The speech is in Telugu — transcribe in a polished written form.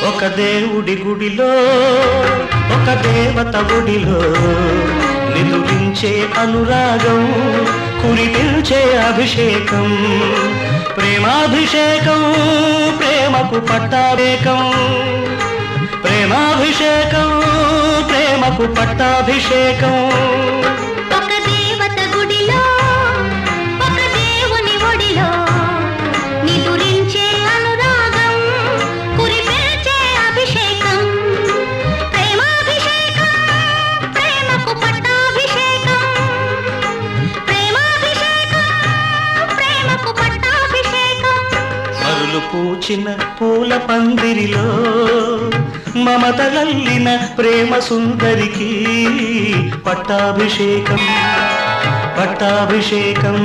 ఒక దేవుడి గుడిలో ఒక దేవత గుడిలో నిదురించే అనురాగం కురిపించే అభిషేకం ప్రేమాభిషేకం ప్రేమకు పట్టాభిషేకం ప్రేమాభిషేకం ప్రేమకు పట్టాభిషేకం ఒక దేవత గుడిలో ఒక దేవుని ఒడిలో నిదురించే అనురాగం కురిపించే అభిషేకం ప్రేమాభిషేకం ప్రేమకు పట్టాభిషేకం ప్రేమాభిషేకం ప్రేమకు పట్టాభిషేకం మరులు పూచిన పూల పందిరిలో మమతలల్లిన ప్రేమ సుందరికి పట్టాభిషేకం పట్టాభిషేకం